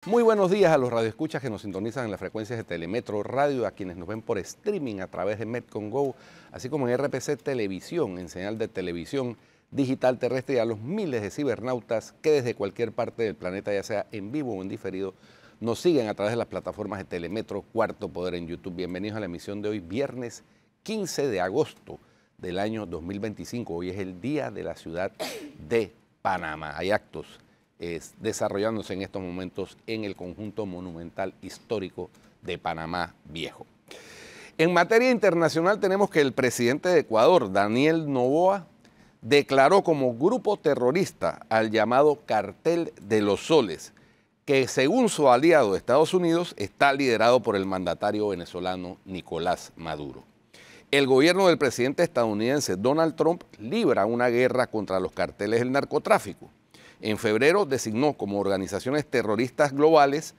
Muy buenos días a los radioescuchas que nos sintonizan en las frecuencias de Telemetro Radio, a quienes nos ven por streaming a través de Metcon Go, así como en RPC Televisión, en señal de televisión digital terrestre, y a los miles de cibernautas que desde cualquier parte del planeta, ya sea en vivo o en diferido, nos siguen a través de las plataformas de Telemetro Cuarto Poder en YouTube. Bienvenidos a la emisión de hoy, viernes 15 de agosto del año 2025. Hoy es el Día de la Ciudad de Panamá. Hay actos desarrollándose en estos momentos en el conjunto monumental histórico de Panamá Viejo. En materia internacional tenemos que el presidente de Ecuador, Daniel Noboa, declaró como grupo terrorista al llamado Cartel de los Soles, que según su aliado Estados Unidos está liderado por el mandatario venezolano Nicolás Maduro. El gobierno del presidente estadounidense Donald Trump libra una guerra contra los carteles del narcotráfico. En febrero designó como organizaciones terroristas globales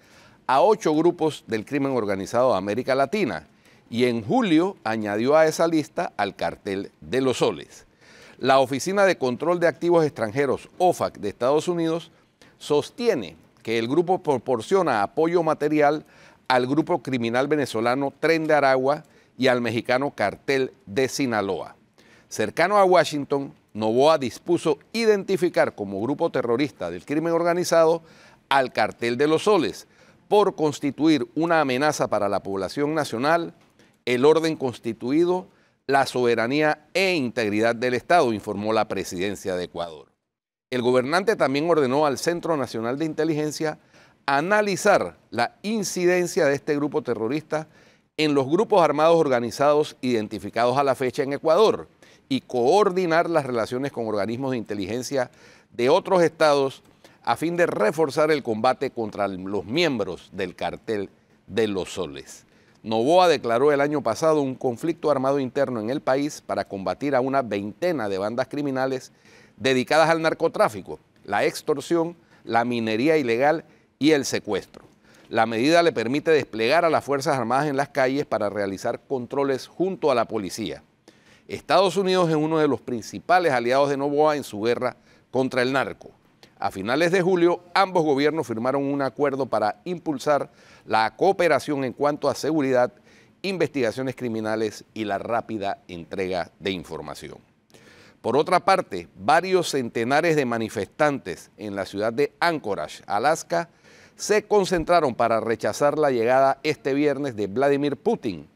a 8 grupos del crimen organizado de América Latina y en julio añadió a esa lista al Cartel de los Soles. La Oficina de Control de Activos Extranjeros, OFAC, de Estados Unidos, sostiene que el grupo proporciona apoyo material al grupo criminal venezolano Tren de Aragua y al mexicano Cartel de Sinaloa. Cercano a Washington, Noboa dispuso identificar como grupo terrorista del crimen organizado al Cartel de los Soles por constituir una amenaza para la población nacional, el orden constituido, la soberanía e integridad del Estado, informó la presidencia de Ecuador. El gobernante también ordenó al Centro Nacional de Inteligencia analizar la incidencia de este grupo terrorista en los grupos armados organizados identificados a la fecha en Ecuador y coordinar las relaciones con organismos de inteligencia de otros estados a fin de reforzar el combate contra los miembros del Cartel de los Soles. Noboa declaró el año pasado un conflicto armado interno en el país para combatir a una veintena de bandas criminales dedicadas al narcotráfico, la extorsión, la minería ilegal y el secuestro. La medida le permite desplegar a las Fuerzas Armadas en las calles para realizar controles junto a la policía. Estados Unidos es uno de los principales aliados de Noboa en su guerra contra el narco. A finales de julio, ambos gobiernos firmaron un acuerdo para impulsar la cooperación en cuanto a seguridad, investigaciones criminales y la rápida entrega de información. Por otra parte, varios centenares de manifestantes en la ciudad de Anchorage, Alaska, se concentraron para rechazar la llegada este viernes de Vladimir Putin,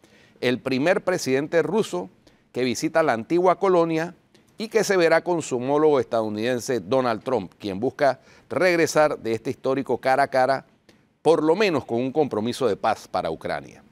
el primer presidente ruso que visita la antigua colonia y que se verá con su homólogo estadounidense Donald Trump, quien busca regresar de este histórico cara a cara, por lo menos con un compromiso de paz para Ucrania.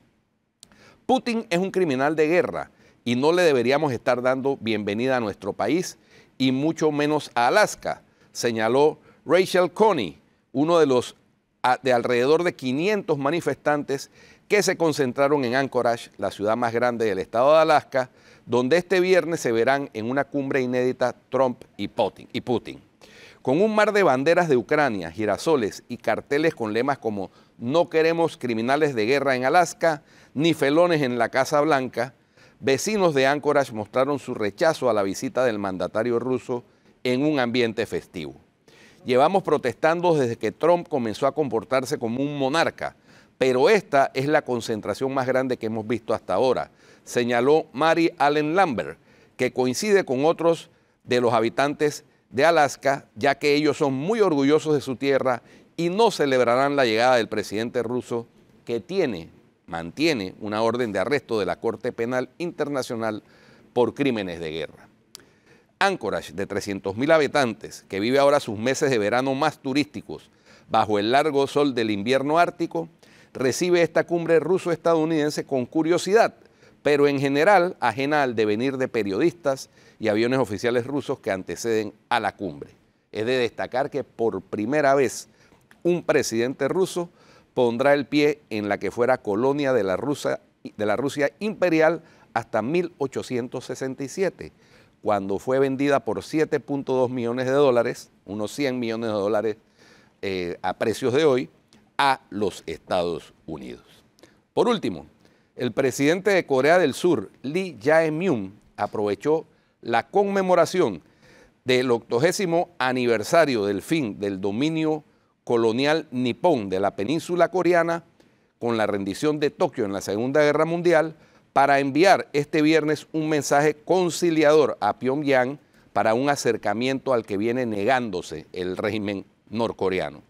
Putin es un criminal de guerra y no le deberíamos estar dando bienvenida a nuestro país y mucho menos a Alaska, señaló Rachel Coney, uno de alrededor de 500 manifestantes que se concentraron en Anchorage, la ciudad más grande del estado de Alaska, donde este viernes se verán en una cumbre inédita Trump y Putin. Con un mar de banderas de Ucrania, girasoles y carteles con lemas como "No queremos criminales de guerra en Alaska", ni felones en la Casa Blanca, vecinos de Anchorage mostraron su rechazo a la visita del mandatario ruso en un ambiente festivo. Llevamos protestando desde que Trump comenzó a comportarse como un monarca, pero esta es la concentración más grande que hemos visto hasta ahora, señaló Mary Allen Lambert, que coincide con otros de los habitantes de Alaska, ya que ellos son muy orgullosos de su tierra y no celebrarán la llegada del presidente ruso, que mantiene una orden de arresto de la Corte Penal Internacional por crímenes de guerra. Anchorage, de 300.000 habitantes, que vive ahora sus meses de verano más turísticos bajo el largo sol del invierno ártico, recibe esta cumbre ruso-estadounidense con curiosidad, pero en general ajena al devenir de periodistas y aviones oficiales rusos que anteceden a la cumbre. Es de destacar que por primera vez un presidente ruso pondrá el pie en la que fuera colonia de la Rusia imperial hasta 1867, cuando fue vendida por $7.2 millones, unos 100 millones de dólares a precios de hoy, a los Estados Unidos. Por último, el presidente de Corea del Sur, Lee Jae-myung, aprovechó la conmemoración del 80º aniversario del fin del dominio colonial nipón de la península coreana con la rendición de Tokio en la Segunda Guerra Mundial para enviar este viernes un mensaje conciliador a Pyongyang para un acercamiento al que viene negándose el régimen norcoreano.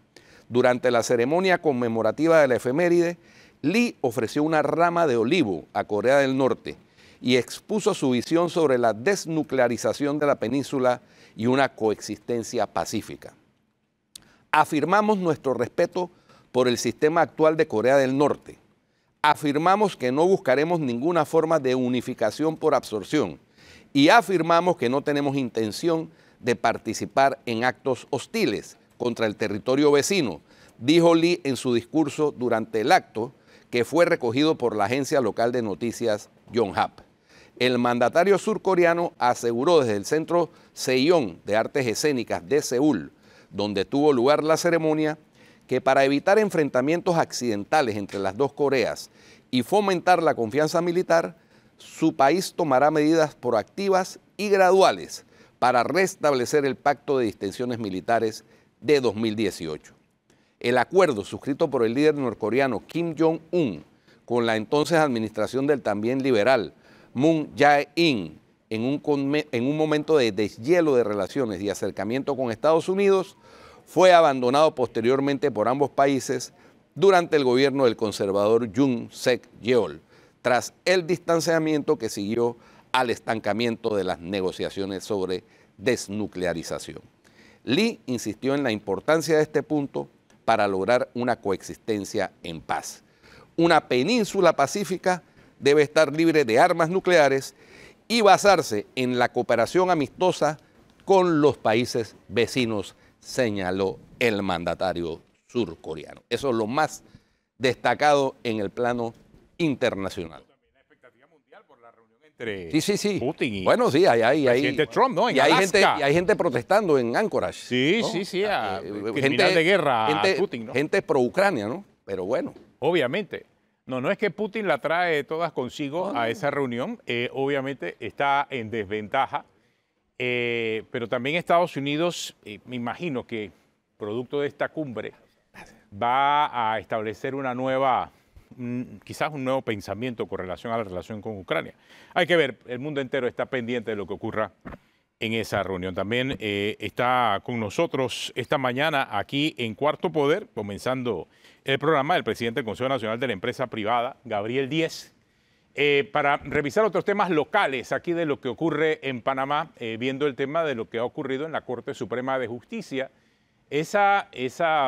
Durante la ceremonia conmemorativa de la efeméride, Lee ofreció una rama de olivo a Corea del Norte y expuso su visión sobre la desnuclearización de la península y una coexistencia pacífica. Afirmamos nuestro respeto por el sistema actual de Corea del Norte. Afirmamos que no buscaremos ninguna forma de unificación por absorción y afirmamos que no tenemos intención de participar en actos hostiles contra el territorio vecino, dijo Lee en su discurso durante el acto que fue recogido por la agencia local de noticias Yonhap. El mandatario surcoreano aseguró desde el Centro Sejong de Artes Escénicas de Seúl, donde tuvo lugar la ceremonia, que para evitar enfrentamientos accidentales entre las dos Coreas y fomentar la confianza militar, su país tomará medidas proactivas y graduales para restablecer el pacto de distensiones militares de 2018. El acuerdo suscrito por el líder norcoreano Kim Jong-un con la entonces administración del también liberal Moon Jae-in en un momento de deshielo de relaciones y acercamiento con Estados Unidos fue abandonado posteriormente por ambos países durante el gobierno del conservador Yoon Suk-yeol, tras el distanciamiento que siguió al estancamiento de las negociaciones sobre desnuclearización. Lee insistió en la importancia de este punto para lograr una coexistencia en paz. Una península pacífica debe estar libre de armas nucleares y basarse en la cooperación amistosa con los países vecinos, señaló el mandatario surcoreano. Eso es lo más destacado en el plano internacional. También hay expectativa mundial por la reunión entre Putin y bueno, sí, presidente Trump, ¿no? En Alaska. hay gente protestando en Anchorage. Sí, ¿no? sí, criminal gente de guerra gente, a Putin, ¿no? Gente pro-Ucrania, ¿no? Pero bueno. Obviamente. No es que Putin la trae todas consigo a esa reunión. Obviamente está en desventaja. Pero también Estados Unidos, me imagino que producto de esta cumbre, va a establecer una nueva, quizás un nuevo pensamiento con relación a la relación con Ucrania. Hay que ver, el mundo entero está pendiente de lo que ocurra en esa reunión. También está con nosotros esta mañana aquí en Cuarto Poder, comenzando el programa del presidente del Consejo Nacional de la Empresa Privada, Gabriel Díez, para revisar otros temas locales aquí de lo que ocurre en Panamá, viendo el tema de lo que ha ocurrido en la Corte Suprema de Justicia. Esa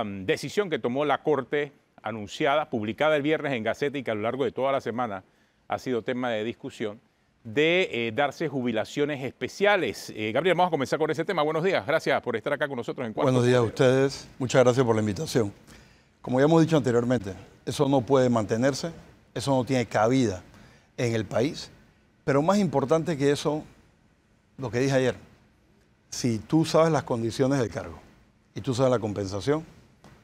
decisión que tomó la Corte, anunciada, publicada el viernes en Gaceta y que a lo largo de toda la semana ha sido tema de discusión, de darse jubilaciones especiales. Gabriel, vamos a comenzar con ese tema. Buenos días, gracias por estar acá con nosotros en Cuarto Buenos días a Poder. ustedes, muchas gracias por la invitación. Como ya hemos dicho anteriormente, eso no puede mantenerse, eso no tiene cabida en el país, pero más importante que eso, lo que dije ayer, si tú sabes las condiciones del cargo y tú sabes la compensación,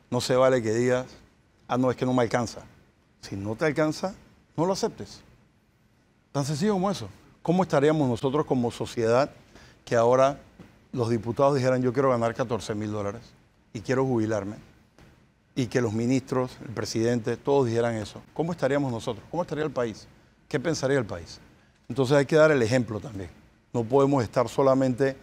no se vale que digas, no, es que no me alcanza. Si no te alcanza, no lo aceptes. Tan sencillo como eso. ¿Cómo estaríamos nosotros como sociedad que ahora los diputados dijeran yo quiero ganar $14,000 y quiero jubilarme? Y que los ministros, el presidente, todos dijeran eso. ¿Cómo estaríamos nosotros? ¿Cómo estaría el país? ¿Qué pensaría el país? Entonces hay que dar el ejemplo también. No podemos estar solamente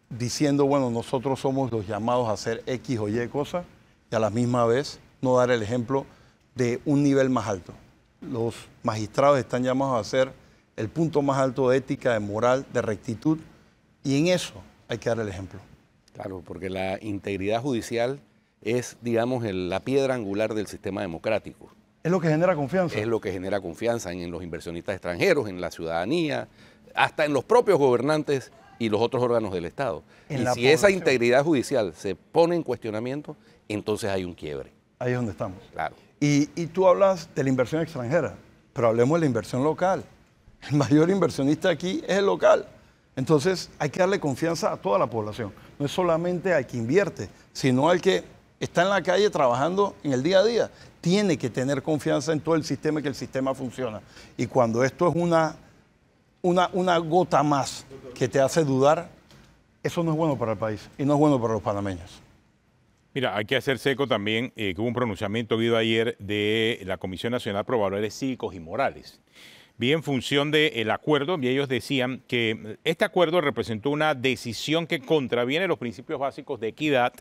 diciendo, bueno, nosotros somos los llamados a hacer X o Y cosas y a la misma vez no dar el ejemplo de un nivel más alto. Los magistrados están llamados a hacer el punto más alto de ética, de moral, de rectitud, y en eso hay que dar el ejemplo. Claro, porque la integridad judicial es, digamos, la piedra angular del sistema democrático. Es lo que genera confianza. Es lo que genera confianza en los inversionistas extranjeros, en la ciudadanía, hasta en los propios gobernantes y los otros órganos del Estado. Y si esa integridad judicial se pone en cuestionamiento, entonces hay un quiebre. Ahí es donde estamos. Claro. Y tú hablas de la inversión extranjera, pero hablemos de la inversión local. El mayor inversionista aquí es el local. Entonces hay que darle confianza a toda la población. No es solamente al que invierte, sino al que está en la calle trabajando en el día a día. Tiene que tener confianza en todo el sistema y que el sistema funciona. Y cuando esto es una gota más que te hace dudar, eso no es bueno para el país y no es bueno para los panameños. Mira, hay que hacerse eco también que hubo un pronunciamiento oído ayer de la Comisión Nacional por Valores Cívicos y Morales. Vi en función del acuerdo, y ellos decían que este acuerdo representó una decisión que contraviene los principios básicos de equidad,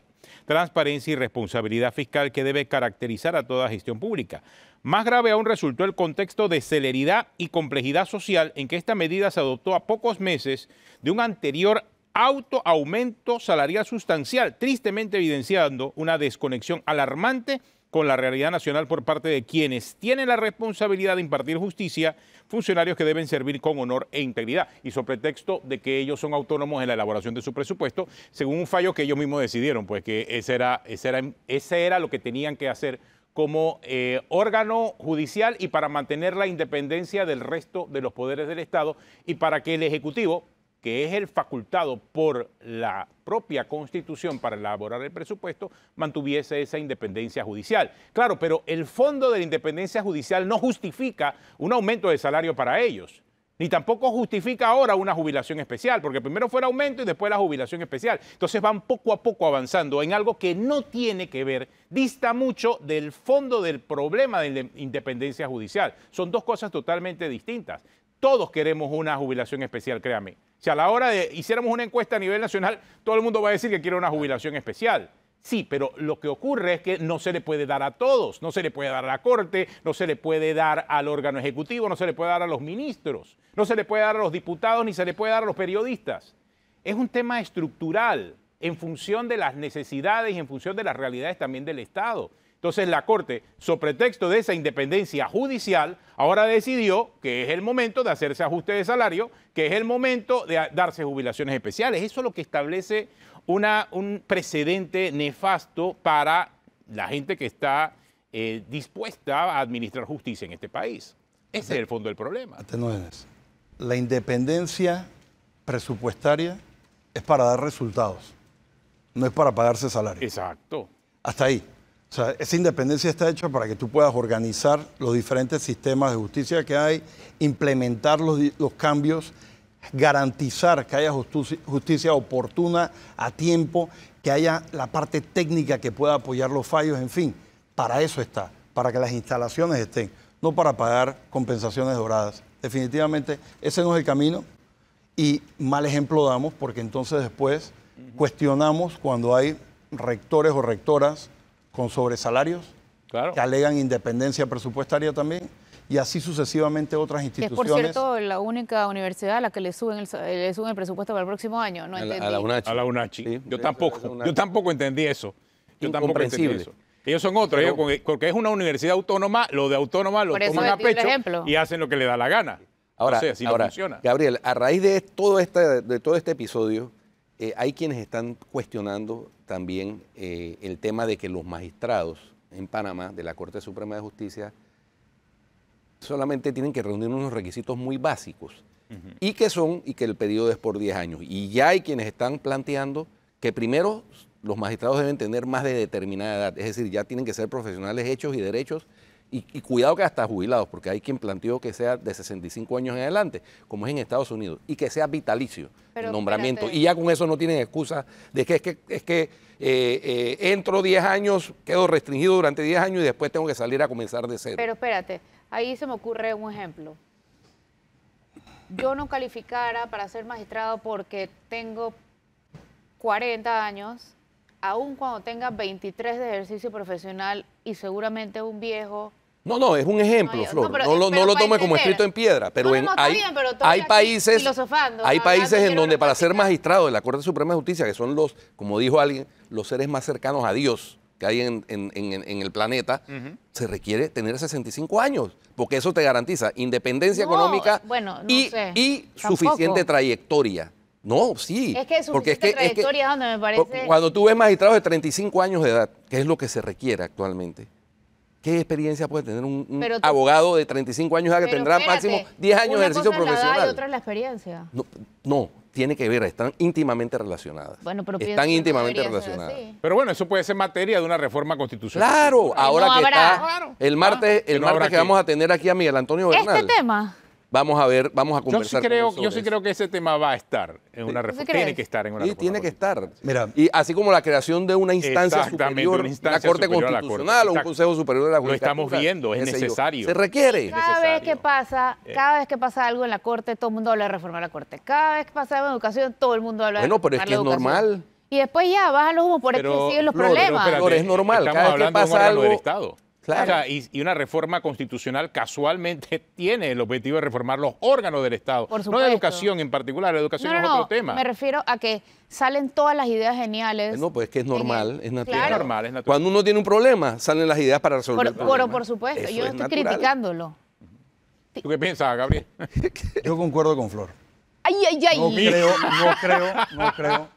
transparencia y responsabilidad fiscal que debe caracterizar a toda gestión pública. Más grave aún resultó el contexto de celeridad y complejidad social en que esta medida se adoptó a pocos meses de un anterior aumento salarial sustancial, tristemente evidenciando una desconexión alarmante con la realidad nacional por parte de quienes tienen la responsabilidad de impartir justicia, funcionarios que deben servir con honor e integridad, y sobre pretexto de que ellos son autónomos en la elaboración de su presupuesto, según un fallo que ellos mismos decidieron, pues que ese era lo que tenían que hacer como órgano judicial y para mantener la independencia del resto de los poderes del Estado y para que el Ejecutivo, que es el facultado por la propia Constitución para elaborar el presupuesto, mantuviese esa independencia judicial. Claro, pero el fondo de la independencia judicial no justifica un aumento de salario para ellos, ni tampoco justifica ahora una jubilación especial, porque primero fue el aumento y después la jubilación especial. Entonces van poco a poco avanzando en algo que no tiene que ver, dista mucho del fondo del problema de la independencia judicial. Son dos cosas totalmente distintas. Todos queremos una jubilación especial, créame. Si a la hora de hiciéramos una encuesta a nivel nacional, todo el mundo va a decir que quiere una jubilación especial. Sí, pero lo que ocurre es que no se le puede dar a todos. No se le puede dar a la Corte, no se le puede dar al órgano ejecutivo, no se le puede dar a los ministros, no se le puede dar a los diputados, ni se le puede dar a los periodistas. Es un tema estructural en función de las necesidades y en función de las realidades también del Estado. Entonces la Corte, sobre pretexto de esa independencia judicial, ahora decidió que es el momento de hacerse ajuste de salario, que es el momento de darse jubilaciones especiales. Eso es lo que establece un precedente nefasto para la gente que está dispuesta a administrar justicia en este país. Ese es el fondo del problema. La independencia presupuestaria es para dar resultados, no es para pagarse salario. Exacto. Hasta ahí. O sea, esa independencia está hecha para que tú puedas organizar los diferentes sistemas de justicia que hay, implementar los cambios, garantizar que haya justicia oportuna, a tiempo, que haya la parte técnica que pueda apoyar los fallos, en fin, para eso está, para que las instalaciones estén, no para pagar compensaciones doradas. Definitivamente ese no es el camino y mal ejemplo damos porque entonces después cuestionamos cuando hay rectores o rectoras con sobresalarios, claro, que alegan independencia presupuestaria también, y así sucesivamente otras instituciones. Es, por cierto, la única universidad a la que le suben el presupuesto para el próximo año. No entendí. A la UNACHI. A la UNACHI. Sí, yo tampoco entendí eso. Incomprensible. Ellos son otros, porque es una universidad autónoma, lo de autónoma lo toman a pecho y hacen lo que les da la gana. Ahora, no sé, así no funciona. Gabriel, a raíz de todo este episodio, hay quienes están cuestionando también el tema de que los magistrados en Panamá de la Corte Suprema de Justicia solamente tienen que reunir unos requisitos muy básicos y que el periodo es por 10 años. Y ya hay quienes están planteando que primero los magistrados deben tener más de determinada edad, es decir, ya tienen que ser profesionales hechos y derechos y cuidado que hasta jubilados, porque hay quien planteó que sea de 65 años en adelante, como es en Estados Unidos, y que sea vitalicio el nombramiento. Y ya con eso no tienen excusa de que es que entro 10 años, quedo restringido durante 10 años y después tengo que salir a comenzar de cero. Pero espérate, ahí se me ocurre un ejemplo. Yo no calificara para ser magistrado porque tengo 40 años, aun cuando tenga 23 de ejercicio profesional y seguramente un viejo. No, es un ejemplo, Flor. No lo tomes como escrito en piedra, pero hay países en donde para ser magistrado de la Corte Suprema de Justicia, que son los, como dijo alguien, los seres más cercanos a Dios que hay en el planeta, se requiere tener 65 años, porque eso te garantiza independencia económica y suficiente trayectoria. No, sí. Es que suficiente trayectoria es donde me parece. Cuando tú ves magistrados de 35 años de edad, que es lo que se requiere actualmente, ¿qué experiencia puede tener un abogado de 35 años de edad que tendrá máximo 10 años de ejercicio profesional? Una cosa es la edad y otra es la experiencia. No, tiene que ver, están íntimamente relacionadas. Bueno, pero están íntimamente relacionadas. Pero bueno, eso puede ser materia de una reforma constitucional. Claro, ahora que está el martes que vamos a tener aquí a Miguel Antonio Bernal. Este tema vamos a ver, vamos a conversar. Yo sí creo que ese tema va a estar en una reforma. Tiene que estar en una reforma. Sí, tiene que estar. Mira, Y así como la creación de una instancia Exactamente, superior, una instancia la Corte superior a la Constitucional Corte. o un Exacto. Consejo Superior de la Lo Judicatura. estamos viendo, es qué sé yo. necesario. Se requiere. Cada vez que necesario. cada vez que pasa algo en la corte, todo el mundo habla de reformar la corte. Cada vez que pasa algo en educación, todo el mundo habla de Bueno, pero es reformar que la es educación. normal. Y después ya bajan los humos por Pero, que siguen los Flor, problemas. pero es normal, Estamos cada vez que hablando de un pasa órgano del algo- Estado. Claro. O sea, y una reforma constitucional casualmente tiene el objetivo de reformar los órganos del Estado. Por No supuesto. de educación en particular, la educación es otro tema. Me refiero a que salen todas las ideas geniales. No, pues es que es normal, es natural. Claro. Es normal, es natural. Cuando uno tiene un problema, salen las ideas para resolver el problema. Por supuesto, Eso yo no es estoy natural. criticándolo. ¿Tú qué piensas, Gabriel? yo concuerdo con Flor. Ay, ay, ay. No creo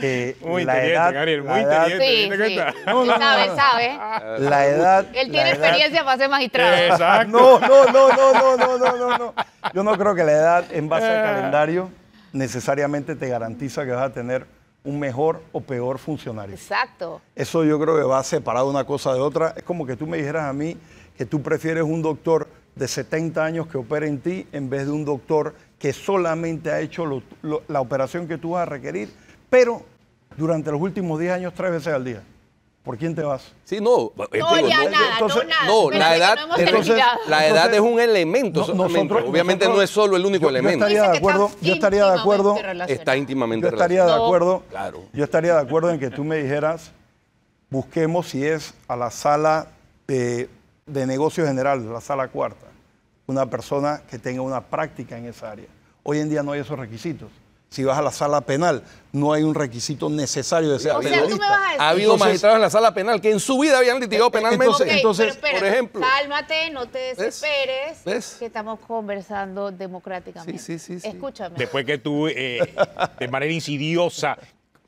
que Muy la inteligente, edad, Gabriel, muy la edad- inteligente. Sí, ¿Te sí. cuenta? Él sabe. la edad, Él la tiene edad- experiencia para ser magistrado. Exacto. No. Yo no creo que la edad en base al calendario necesariamente te garantiza que vas a tener un mejor o peor funcionario. Exacto. Eso yo creo que va separado una cosa de otra. Es como que tú me dijeras a mí que tú prefieres un doctor de 70 años que opere en ti en vez de un doctor que solamente ha hecho la operación que tú vas a requerir, pero durante los últimos 10 años 3 veces al día. ¿Por quién te vas? Sí, no. No, ya nada, entonces- no nada. No, Espérate, la que edad, no hemos entonces- terminado. la edad es un elemento solamente. Nosotros- Obviamente nosotros- no es solo el único yo elemento. estaría Dice de que acuerdo, está yo estaría de acuerdo, íntimamente relacionado. Está íntimamente yo estaría de relacionado. acuerdo, Claro. yo estaría de acuerdo en que tú me dijeras, busquemos si es a la sala de negocios generales, la sala cuarta, una persona que tenga una práctica en esa área. Hoy en día no hay esos requisitos. Si vas a la sala penal, no hay un requisito necesario de ser O sea, tú me periodista. vas a decir- Ha habido Entonces- magistrados en la sala penal que en su vida habían litigado penalmente. entonces, pero espérate, por ejemplo. cálmate, no te desesperes, ¿Ves? que estamos conversando democráticamente. Sí. Escúchame. Después que tú, de manera insidiosa,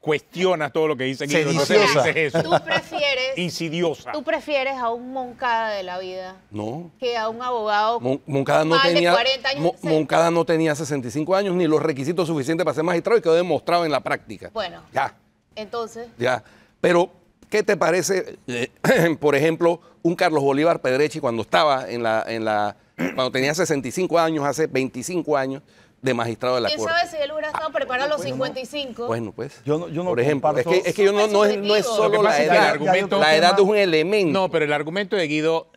cuestionas todo lo que dice Guido. No Sediciosa. dices eso. Tú prefieres, Insidiosa. tú prefieres a un Moncada de la vida No. que a un abogado Moncada no más de tenía 40 años. Moncada no tenía 65 años ni los requisitos suficientes para ser magistrado y quedó demostrado en la práctica. Bueno, Ya. entonces, Ya, pero ¿qué te parece, por ejemplo, un Carlos Bolívar Pedrechi cuando estaba cuando tenía 65 años, hace 25 años, de magistrado de la ¿quién Corte? sabe si él hubiera estado preparado a los 55? Bueno, pues. Yo no por ejemplo, comparto- es que yo no es Súper solo Lo que la pasa es que el edad. argumento- La edad es un elemento. No, pero el argumento de Guido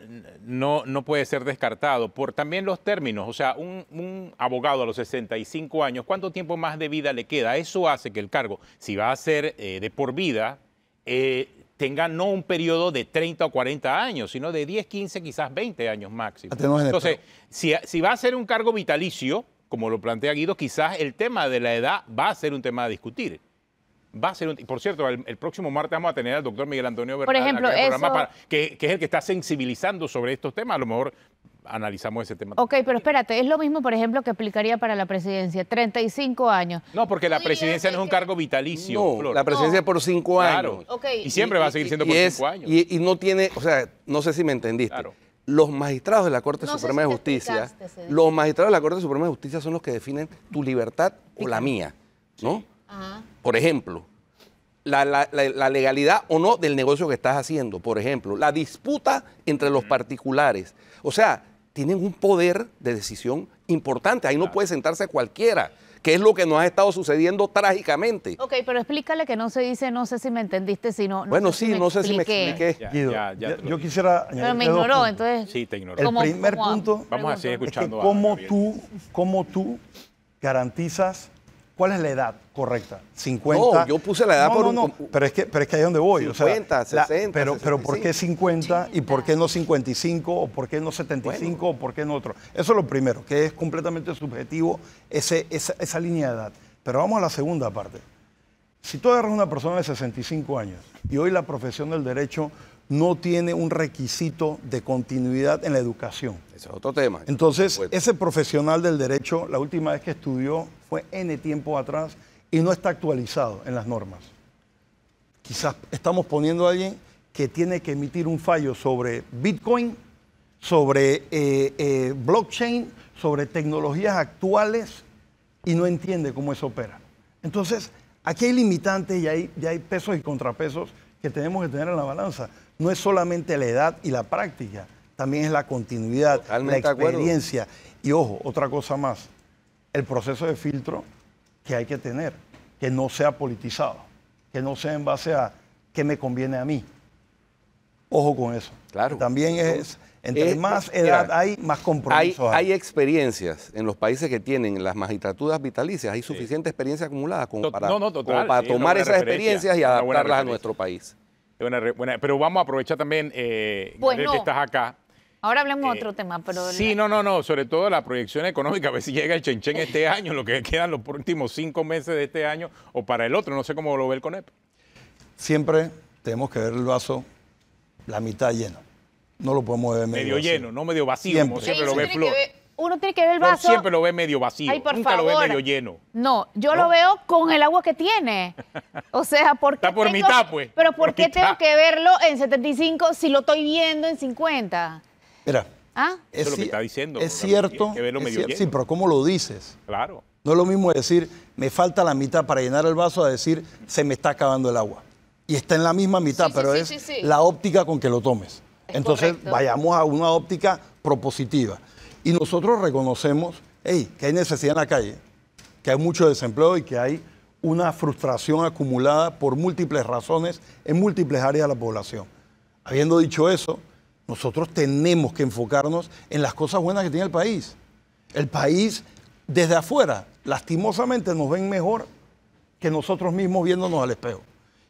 no puede ser descartado por también los términos. O sea, un abogado a los 65 años, ¿cuánto tiempo más de vida le queda? Eso hace que el cargo, si va a ser de por vida, tenga no un periodo de 30 o 40 años, sino de 10, 15, quizás 20 años máximo. Entonces, si va a ser un cargo vitalicio, como lo plantea Guido, quizás el tema de la edad va a ser un tema a discutir. Va a ser por cierto, el próximo martes vamos a tener al doctor Miguel Antonio Bernal, Por ejemplo, acá en el programa, eso- que es el que está sensibilizando sobre estos temas. A lo mejor analizamos ese tema. Ok, pero espérate, es lo mismo, por ejemplo, que aplicaría para la presidencia, 35 años. No, porque la Sí, presidencia es no es un que- cargo vitalicio, No, Flor. la presidencia es por 5 Claro. años. Ok. Y siempre va a seguir siendo por 5 años. Y no tiene, o sea, no sé si me entendiste. Claro. Los magistrados de la Corte No sé Suprema si de te Justicia, explicaste ese día. los magistrados de la Corte Suprema de Justicia son los que definen tu libertad o la mía, ¿no? Ajá. Por ejemplo, la legalidad o no del negocio que estás haciendo. Por ejemplo, la disputa entre los particulares. O sea, tienen un poder de decisión importante. Ahí no puede sentarse cualquiera, que es lo que nos ha estado sucediendo trágicamente. Ok, pero explícale que no se dice, no sé si me entendiste, sino... Bueno, sé sí, no sé si me expliqué. Ya, Guido, ya te lo yo dije. quisiera Pero me añadirte dos ignoró, puntos. entonces... Sí, te ignoró. El ¿Cómo- primer cómo- punto Vamos a seguir es que escuchando a cómo Gabriel. tú garantizas cuál es la edad correcta. 50. No, yo puse la edad No, por no, un- no, pero es que ahí es donde voy. 50, o sea, 60, pero ¿por qué 50 y por qué no 55 o por qué no 75 o por qué no otro? Eso es lo primero, que es completamente subjetivo esa línea de edad. Pero vamos a la segunda parte. Si tú agarras una persona de 65 años y hoy la profesión del derecho no tiene un requisito de continuidad en la educación. Ese es otro tema. Entonces, Bueno, ese profesional del derecho, la última vez que estudió fue N tiempo atrás y no está actualizado en las normas. Quizás estamos poniendo a alguien que tiene que emitir un fallo sobre Bitcoin, sobre blockchain, sobre tecnologías actuales y no entiende cómo eso opera. Entonces, aquí hay limitantes y hay pesos y contrapesos que tenemos que tener en la balanza. No es solamente la edad y la práctica, también es la continuidad, Totalmente la de acuerdo. experiencia. Y ojo, otra cosa más, el proceso de filtro que hay que tener, que no sea politizado, que no sea en base a qué me conviene a mí. Ojo con eso. Claro. También entre más edad hay, más compromiso hay experiencias en los países que tienen las magistraturas vitalicias, hay suficiente experiencia acumulada como para, total, como para tomar esas experiencias y adaptarlas a nuestro país. Pero vamos a aprovechar también, Pues Gabriel, no. que estás acá. Ahora hablemos de otro tema, pero... Sí, no, sobre todo la proyección económica, a ver si llega el Chenchen este año, lo que quedan los últimos 5 meses de este año o para el otro, no sé cómo lo ve el CONEP. Siempre tenemos que ver el vaso la mitad lleno. No lo podemos ver Medio vacío. lleno, no medio vacío, Siempre. como siempre lo ve tiene que Flor. uno tiene que ver el Flor vaso... siempre lo ve medio vacío, Ay, por nunca lo favor. ve medio lleno. No, yo lo veo con el agua que tiene. O sea, ¿por qué Está por mitad, pues. Pero ¿por Por qué mitad. tengo que verlo en 75 si lo estoy viendo en 50? Mira, ¿Ah? Eso es lo que está diciendo, Es Gabriel, cierto, hay que verlo es medio cierto, lleno. sí, pero ¿cómo lo dices? Claro. No es lo mismo decir, me falta la mitad para llenar el vaso, a decir, se me está acabando el agua. Y está en la misma mitad, Sí, sí, pero sí, es sí, sí. la óptica con que lo tomes. Es Entonces, correcto. vayamos a una óptica propositiva. Y nosotros reconocemos, que hay necesidad en la calle, que hay mucho desempleo y que hay una frustración acumulada por múltiples razones en múltiples áreas de la población. Habiendo dicho eso, nosotros tenemos que enfocarnos en las cosas buenas que tiene el país. El país, desde afuera, lastimosamente nos ven mejor que nosotros mismos viéndonos al espejo.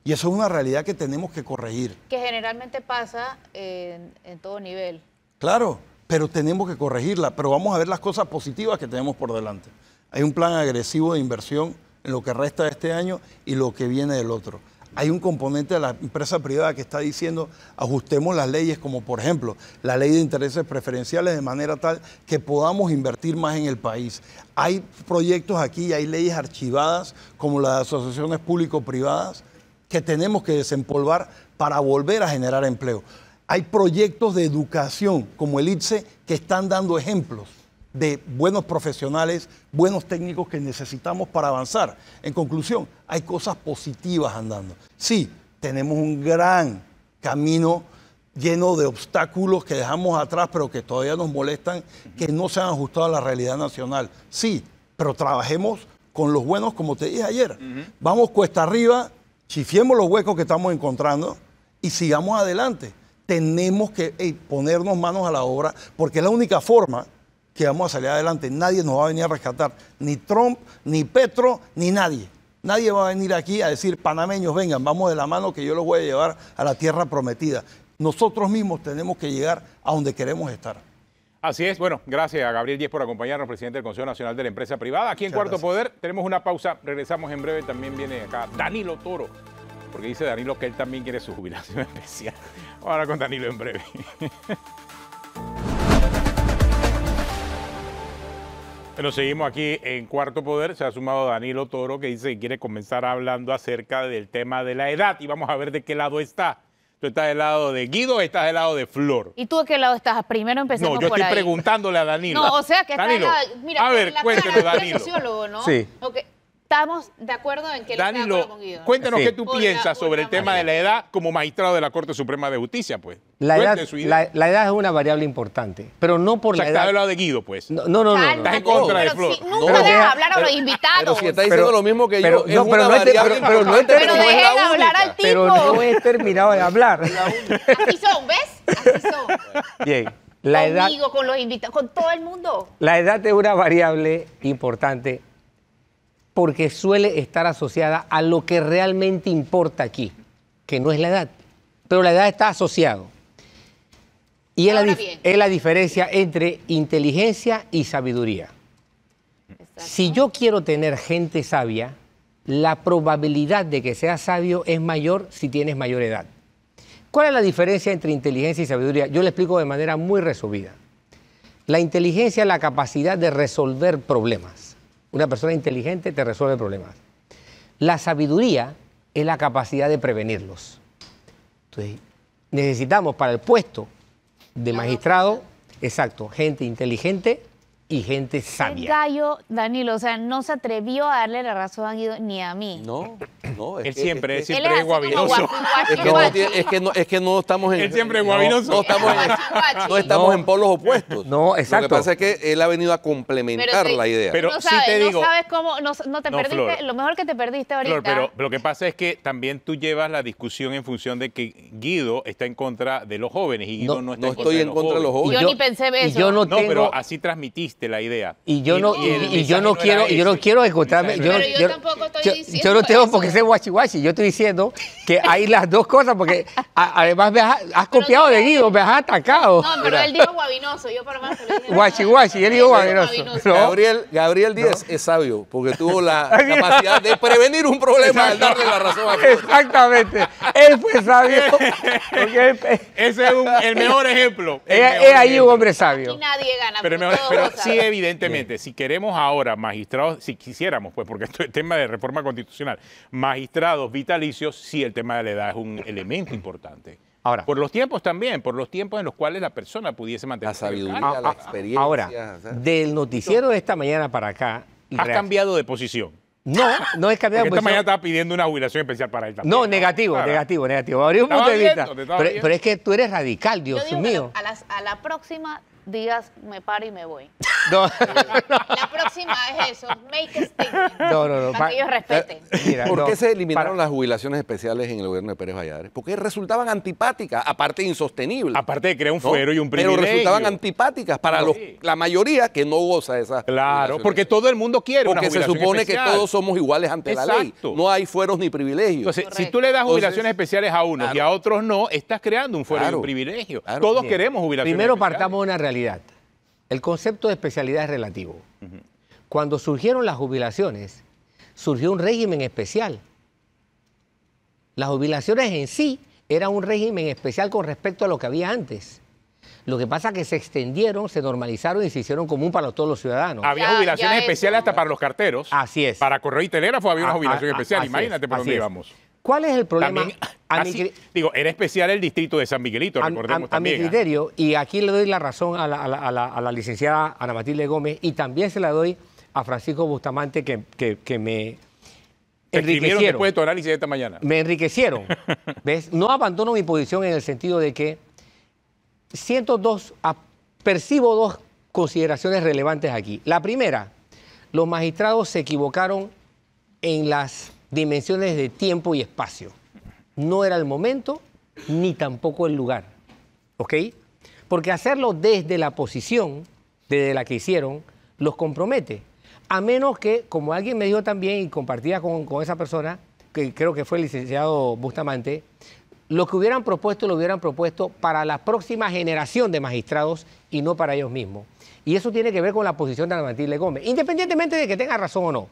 Y eso es una realidad que tenemos que corregir. Que generalmente pasa en todo nivel. Claro, pero tenemos que corregirla. Pero vamos a ver las cosas positivas que tenemos por delante. Hay un plan agresivo de inversión en lo que resta de este año y lo que viene del otro. Hay un componente de la empresa privada que está diciendo ajustemos las leyes, como por ejemplo la ley de intereses preferenciales, de manera tal que podamos invertir más en el país. Hay proyectos aquí, hay leyes archivadas como las de asociaciones público-privadas que tenemos que desempolvar para volver a generar empleo. Hay proyectos de educación como el ITSE que están dando ejemplos de buenos profesionales, buenos técnicos que necesitamos para avanzar. En conclusión, hay cosas positivas andando. Sí, tenemos un gran camino lleno de obstáculos que dejamos atrás, pero que todavía nos molestan, que no se han ajustado a la realidad nacional. Sí, pero trabajemos con los buenos, como te dije ayer. Vamos cuesta arriba, chifiemos los huecos que estamos encontrando y sigamos adelante. Tenemos que ponernos manos a la obra, porque es la única forma que vamos a salir adelante. Nadie nos va a venir a rescatar, ni Trump, ni Petro, ni nadie. Nadie va a venir aquí a decir, panameños, vengan, vamos de la mano que yo los voy a llevar a la tierra prometida. Nosotros mismos tenemos que llegar a donde queremos estar. Así es. Bueno, gracias a Gabriel Diez por acompañarnos, presidente del Consejo Nacional de la Empresa Privada. Aquí en Muchas Cuarto gracias. Poder tenemos una pausa, regresamos en breve. También viene acá Danilo Toro, porque dice Danilo que él también quiere su jubilación especial. Vamos a hablar con Danilo en breve. Bueno, seguimos aquí en Cuarto Poder. Se ha sumado Danilo Toro, que dice que quiere comenzar hablando acerca del tema de la edad. Y vamos a ver de qué lado está. ¿Tú estás del lado de Guido o estás del lado de Flor? ¿Y tú de qué lado estás? Primero empecemos No, yo por estoy ahí. preguntándole a Danilo. No, o sea, que está Danilo, mira, a ver, la cuéntelo, cara, tú eres Danilo. sociólogo, ¿no? Sí. Ok, estamos de acuerdo en que él está de acuerdo Danilo, con Guido. cuéntanos Sí. qué tú Por piensas la- sobre el tema por de la la edad como magistrado de la Corte Suprema de Justicia, pues. La edad, Cuente su idea. la edad es una variable importante, pero no por O sea, la estás edad. del lado de Guido, pues. No. Estás en contra de Pero Flor. si No, nunca pero dejas deja- hablar a los invitados. Pero si está diciendo lo mismo que pero- yo, no, es pero una no he te- variable pero no he importante, Pero no es dejen la hablar al única. tipo. Pero no he terminado de hablar. Así son, ¿ves? Así son. Bien, la edad, Conmigo, con los invitados, con todo el mundo. la edad es una variable importante porque suele estar asociada a lo que realmente importa aquí, que no es la edad, pero la edad está asociado. Y es Ahora bien. es la diferencia entre inteligencia y sabiduría. Si yo quiero tener gente sabia, la probabilidad de que seas sabio es mayor si tienes mayor edad. ¿Cuál es la diferencia entre inteligencia y sabiduría? Yo le explico de manera muy resumida. La inteligencia es la capacidad de resolver problemas. Una persona inteligente te resuelve problemas. La sabiduría es la capacidad de prevenirlos. Entonces, necesitamos para el puesto de Las dos magistrado, cosas. exacto, gente inteligente y gente El sabia. gallo, Danilo, o sea, no se atrevió a darle la razón a Guido ni a mí. No, No, Él siempre Él es así como guabinoso. Es que no estamos en... Él siempre es guabinoso. No estamos en polos opuestos. No, exacto. Lo que pasa es que él ha venido a complementar la idea. pero no sí sabes, te digo- no sabes cómo, no te No, perdiste, Flor. lo mejor que te perdiste ahorita. Flor, pero lo que pasa es que también tú llevas la discusión en función de que Guido está en contra de los jóvenes y Guido no está No en contra estoy en contra de los jóvenes. Yo ni pensé y eso. yo no No, tengo, pero así transmitiste la idea. y yo no, y el y yo no mensaje era quiero, yo no ese. quiero encontrarme. El mensaje Pero yo tampoco estoy diciendo yo no tengo eso. por qué ser guachi guachi. Yo estoy diciendo que hay las dos cosas, porque además has copiado de Guido, me has atacado. No, pero él dijo guabinoso, yo por más se lo dije. Guachi guachi, él dijo guabinoso. No. Gabriel Díaz es sabio porque tuvo la capacidad de prevenir un problema al darle la razón a Flor. Exactamente. Él fue sabio. Porque Ese es el mejor ejemplo. es ahí un hombre sabio. Aquí nadie gana, Pero, porque todos pero gozan. sí, evidentemente, si queremos ahora magistrados, si quisiéramos, pues porque esto es tema de reforma constitucional, magistrados vitalicios, sí el tema de la edad es un elemento importante. Ahora. Por los tiempos también, por los tiempos en los cuales la persona pudiese mantener La sabiduría, la experiencia. Ahora, o sea. del noticiero de esta mañana para acá. Has cambiado de posición. No es cambiar Porque esta de mañana posición. estaba pidiendo una jubilación especial para él también. No, negativo. Abrí un Estaba punto de vista. viendo, te estaba Pero, viendo. pero es que tú eres radical, Dios Yo digo mío. que a la próxima digas me paro y me voy. No, La próxima es eso, make a statement. no. Para que ellos respeten. Mira, ¿Por no, qué se eliminaron para- las jubilaciones especiales en el gobierno de Pérez Valladares? Porque resultaban antipáticas, aparte de insostenibles. Aparte de crear un ¿no? fuero y un privilegio. Pero resultaban antipáticas para la mayoría que no goza de esas Claro, jubilaciones. porque todo el mundo quiere una Porque se jubilación supone especial. que todos somos iguales ante la ley. Exacto. No hay fueros ni privilegios. Entonces, si Correcto. tú le das jubilaciones Entonces, especiales a unos y claro. a otros no, estás creando un fuero y Claro, un privilegio. claro. Todos Bien. queremos jubilaciones Primero especiales. partamos de una realidad. El concepto de especialidad es relativo. Cuando surgieron las jubilaciones, surgió un régimen especial. Las jubilaciones en sí eran un régimen especial con respecto a lo que había antes. Lo que pasa es que se extendieron, se normalizaron y se hicieron común para todos los ciudadanos. Había Ya- jubilaciones ya especiales eso. hasta para los carteros. Así es. Para correo y telégrafo había una jubilación especial. así es, Imagínate por así dónde es. íbamos. ¿Cuál es el problema? También, A mi así- cri- digo, era especial el distrito de San Miguelito, recordemos a mi también. criterio, y aquí le doy la razón a la licenciada Ana Matilde Gómez y también se la doy a Francisco Bustamante que me Te escribieron enriquecieron. después de tu análisis de esta mañana. Me enriquecieron. ¿Ves? No abandono mi posición en el sentido de que percibo dos consideraciones relevantes aquí. La primera, los magistrados se equivocaron en las dimensiones de tiempo y espacio. No era el momento ni tampoco el lugar. ¿Ok? Porque hacerlo desde la posición, desde la que hicieron, los compromete. A menos que, como alguien me dijo también y compartía con esa persona, que creo que fue el licenciado Bustamante, lo que hubieran propuesto lo hubieran propuesto para la próxima generación de magistrados y no para ellos mismos. Y eso tiene que ver con la posición de Ana Matilde Gómez, independientemente de que tenga razón o no.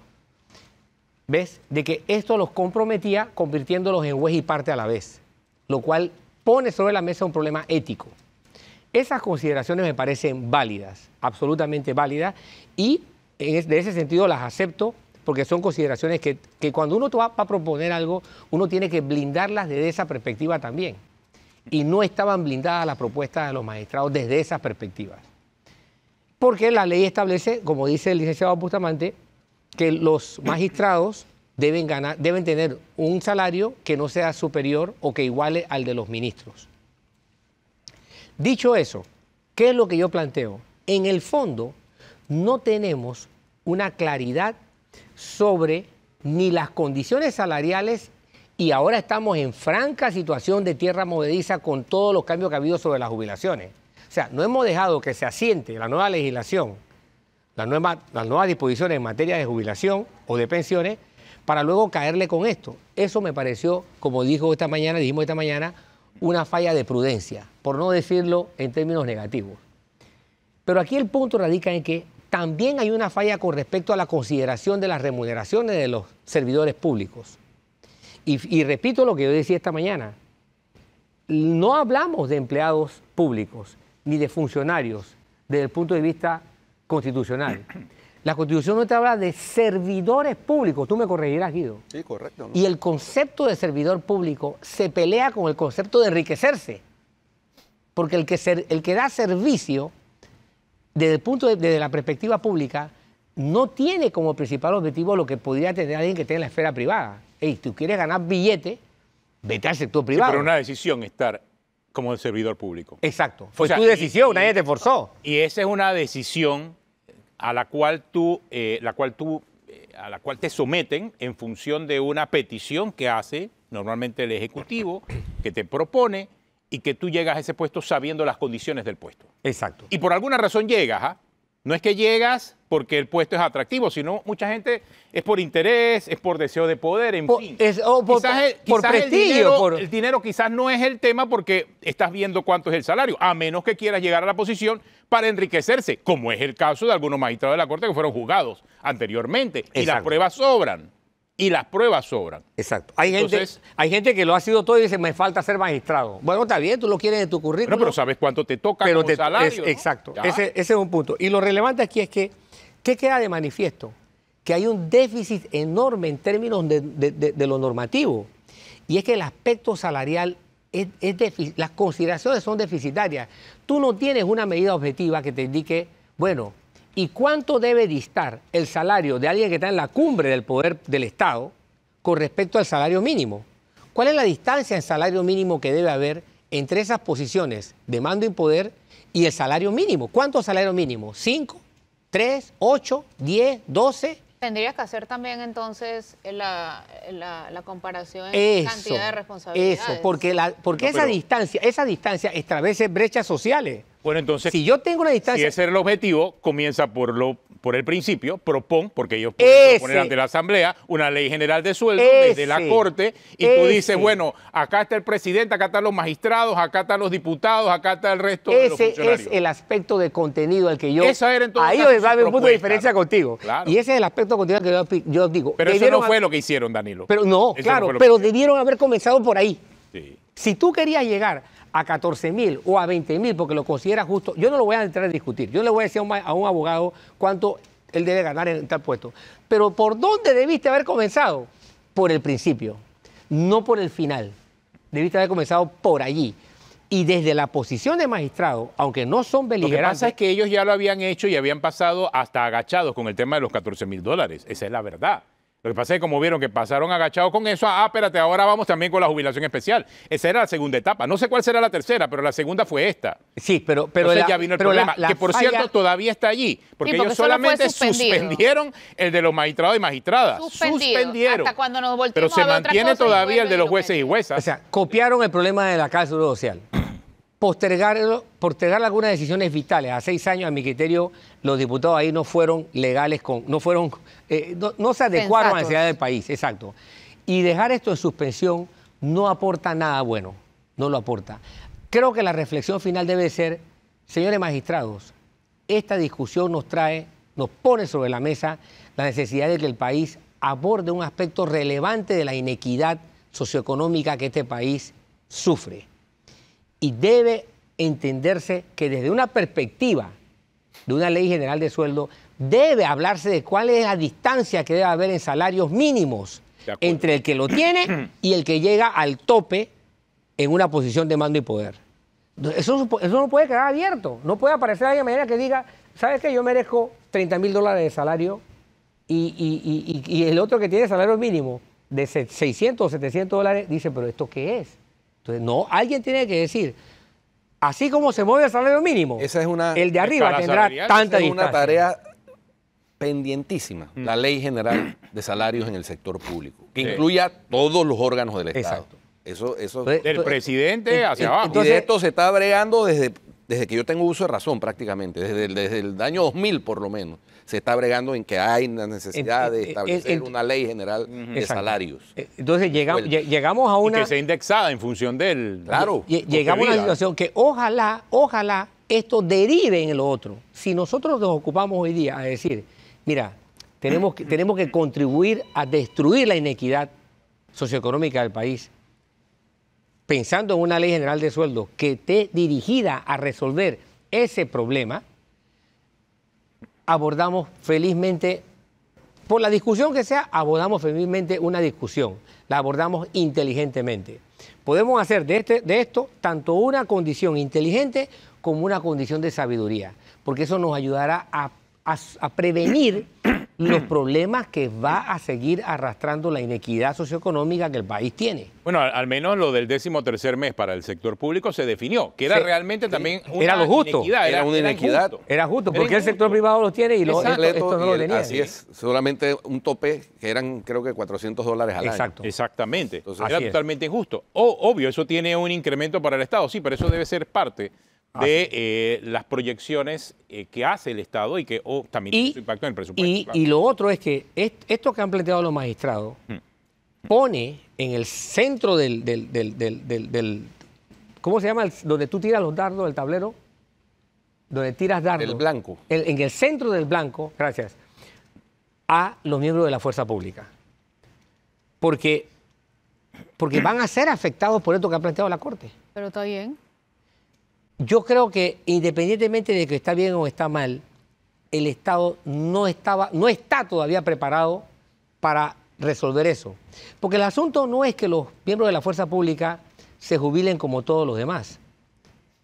¿Ves? De que esto los comprometía convirtiéndolos en juez y parte a la vez, lo cual pone sobre la mesa un problema ético. Esas consideraciones me parecen válidas, absolutamente válidas, y de ese sentido las acepto porque son consideraciones que cuando uno va a proponer algo, uno tiene que blindarlas desde esa perspectiva también. Y no estaban blindadas las propuestas de los magistrados desde esas perspectivas. Porque la ley establece, como dice el licenciado Bustamante, que los magistrados deben tener un salario que no sea superior o que iguale al de los ministros. Dicho eso, ¿qué es lo que yo planteo? En el fondo, no tenemos una claridad sobre ni las condiciones salariales y ahora estamos en franca situación de tierra movediza con todos los cambios que ha habido sobre las jubilaciones. O sea, no hemos dejado que se asiente la nueva legislación, las nuevas disposiciones en materia de jubilación o de pensiones para luego caerle con esto. Eso me pareció, como dijimos esta mañana, una falla de prudencia, por no decirlo en términos negativos. Pero aquí el punto radica en que también hay una falla con respecto a la consideración de las remuneraciones de los servidores públicos. Y repito lo que yo decía esta mañana, no hablamos de empleados públicos ni de funcionarios desde el punto de vista constitucional. La Constitución no te habla de servidores públicos, tú me corregirás, Guido. Sí, correcto. ¿no? Y el concepto de servidor público se pelea con el concepto de enriquecerse. Porque el que da servicio desde la perspectiva pública no tiene como principal objetivo lo que podría tener alguien que esté en la esfera privada, hey, tú quieres ganar billete, vete al sector Sí, privado. pero una decisión estar como el servidor público. Exacto. Fue O sea, tu decisión, y- nadie te forzó. Y esa es una decisión a la cual a la cual te someten en función de una petición que hace normalmente el Ejecutivo, que te propone y que tú llegas a ese puesto sabiendo las condiciones del puesto. Exacto. Y por alguna razón llegas, ¿ah? No es que llegas porque el puesto es atractivo, sino mucha gente es por interés, es por deseo de poder, en fin. Por prestigio. El dinero quizás no es el tema porque estás viendo cuánto es el salario, a menos que quieras llegar a la posición para enriquecerse, como es el caso de algunos magistrados de la Corte que fueron juzgados anteriormente. Y las Exacto. pruebas sobran. Y las pruebas sobran. Exacto. Hay Entonces- gente que lo ha sido todo y dice, me falta ser magistrado. Bueno, está bien, tú lo quieres en tu currículum. Bueno, pero ¿sabes cuánto te toca pero como salario? ¿no? Exacto. Ya. Ese es un punto. Y lo relevante aquí es que, ¿qué queda de manifiesto? Que hay un déficit enorme en términos de lo normativo. Y es que el aspecto salarial, las consideraciones son deficitarias. Tú no tienes una medida objetiva que te indique, bueno, ¿y cuánto debe distar el salario de alguien que está en la cumbre del poder del Estado con respecto al salario mínimo? ¿Cuál es la distancia en salario mínimo que debe haber entre esas posiciones de mando y poder y el salario mínimo? ¿Cuánto salario mínimo? ¿5, 3, 8, 10, 12? Tendrías que hacer también entonces la comparación en cantidad de responsabilidades. Eso, porque No, esa pero- distancia establece brechas sociales. Bueno, entonces, Si yo tengo una si distancia... ese era el objetivo, comienza por el principio, porque ellos pueden proponer ante la Asamblea una ley general de sueldo desde la Corte, y tú dices, bueno, acá está el presidente, acá están los magistrados, acá están los diputados, acá está el resto de los Ese funcionarios. es el aspecto de contenido al que yo... Esa era en todo ahí caso va a haber su un punto propuesta, de diferencia ¿no? contigo. Claro. Y ese es el aspecto de contenido al que yo digo. Pero eso debieron no fue haber- lo que hicieron, Danilo. Pero no, Eso claro, fue lo pero que hicieron. debieron haber comenzado por ahí. Sí. Si tú querías llegar a 14,000 o a 20,000 porque lo consideras justo, yo no lo voy a entrar a discutir. Yo le voy a decir a un abogado cuánto él debe ganar en tal puesto. Pero ¿por dónde debiste haber comenzado? Por el principio, no por el final. Debiste haber comenzado por allí. Y desde la posición de magistrado, aunque no son Lo que beligerantes... pasa es que ellos ya lo habían hecho y habían pasado hasta agachados con el tema de los $14,000. Esa es la verdad. Lo que pasa es que como vieron que pasaron agachados con eso, espérate, ahora vamos también con la jubilación especial. Esa era la segunda etapa. No sé cuál será la tercera, pero la segunda fue esta. Sí, pero Entonces ya vino el problema, que por falla- cierto todavía está allí, porque Sí, ellos porque solo fue solamente suspendido. suspendieron el de los magistrados y magistradas. Suspendido. Suspendieron. Hasta cuando nos Pero volteemos se a ver otra mantiene cosa y todavía el vuelven de y los lo jueces y meten. juezas. O sea, copiaron el problema de la cárcel social. Postergar algunas decisiones vitales. A 6 años, a mi criterio, los diputados ahí no fueron legales, no se adecuaron a la Sensatos. necesidad del país, exacto. Y dejar esto en suspensión no aporta nada bueno, no lo aporta. Creo que la reflexión final debe ser, señores magistrados, esta discusión nos pone sobre la mesa la necesidad de que el país aborde un aspecto relevante de la inequidad socioeconómica que este país sufre. Y debe entenderse que desde una perspectiva de una ley general de sueldo, debe hablarse de cuál es la distancia que debe haber en salarios mínimos De acuerdo. entre el que lo tiene y el que llega al tope en una posición de mando y poder. Eso no puede quedar abierto. No puede aparecer alguien mañana que diga, ¿sabes qué? Yo merezco $30,000 de salario y el otro que tiene salario mínimo de $600 o $700 dice, ¿pero esto qué es? Entonces, no, alguien tiene que decir, así como se mueve el salario mínimo, Esa es una- el de arriba escala tendrá salarial, tanta es distancia. una tarea pendientísima, la Ley General de Salarios en el sector público, que Sí. incluya todos los órganos del Estado. Exacto. Eso Entonces, Del presidente hacia abajo. y entonces- de esto se está bregando desde que yo tengo uso de razón prácticamente, desde el año 2000 por lo menos. Se está bregando en que hay una necesidad de establecer una ley general de Exacto. salarios. Entonces llegamos a Y una... que sea indexada en función del... Claro. Llegamos a una diga. situación que ojalá esto derive en lo otro. Si nosotros nos ocupamos hoy día a decir, mira, tenemos que contribuir a destruir la inequidad socioeconómica del país, pensando en una ley general de sueldo que esté dirigida a resolver ese problema, abordamos felizmente, por la discusión que sea, abordamos felizmente una discusión, la abordamos inteligentemente. Podemos hacer de esto tanto una condición inteligente como una condición de sabiduría, porque eso nos ayudará a prevenir los problemas que va a seguir arrastrando la inequidad socioeconómica que el país tiene. Bueno, al menos lo del 13º mes para el sector público se definió, que era Sí. realmente también una Era lo justo. inequidad. Era una inequidad. injusto. Era justo, Era porque el sector injusto. privado lo tiene y Exacto. esto no lo tenía. Así es, solamente un tope que eran creo que $400 al Exacto. Exactamente. Entonces, era así es. totalmente injusto. Obvio, eso tiene un incremento para el Estado, sí, pero eso debe ser parte de las proyecciones que hace el Estado y que también tiene su impacto en el presupuesto. claro. Y lo otro es que esto que han planteado los magistrados pone en el centro del ¿cómo se llama? Donde tú tiras los dardos del tablero. Donde tiras dardos. El blanco. En el centro del blanco, gracias, a los miembros de la fuerza pública. Porque van a ser afectados por esto que ha planteado la Corte. Pero está bien. Yo creo que independientemente de que está bien o está mal, el Estado no está todavía preparado para resolver eso. Porque el asunto no es que los miembros de la fuerza pública se jubilen como todos los demás.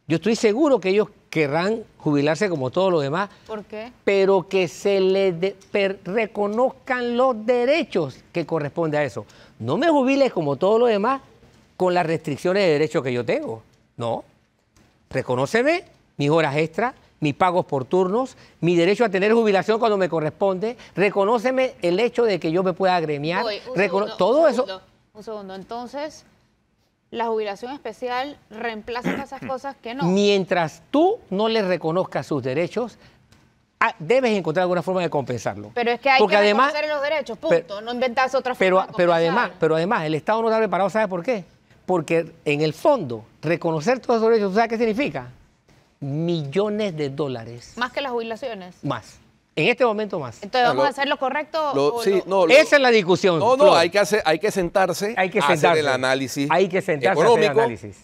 Yo estoy seguro que ellos querrán jubilarse como todos los demás, ¿Por qué? pero que se les reconozcan los derechos que corresponden a eso. No me jubiles como todos los demás con las restricciones de derechos que yo tengo. No. Reconóceme mis horas extras, mis pagos por turnos, mi derecho a tener jubilación cuando me corresponde. Reconóceme el hecho de que yo me pueda agremiar. Voy, Todo un eso. segundo, un segundo. Entonces, la jubilación especial reemplaza todas esas cosas que no. Mientras tú no les reconozcas sus derechos, debes encontrar alguna forma de compensarlo. Pero es que hay Porque que además, reconocer los derechos, punto. No inventarse otra Pero, forma de pero, compensar. además, el Estado no está preparado, ¿sabe por qué? Porque en el fondo, reconocer todos esos derechos, ¿sabe qué significa? Millones de dólares Más que las jubilaciones. más. En este momento más. Entonces, ¿vamos lo- a hacer lo correcto? o Sí, lo- no, Esa es la discusión. no, Flor. hay que sentarse, Hay que a hacer sentarse. el análisis Hay que sentarse a hacer el económico, análisis.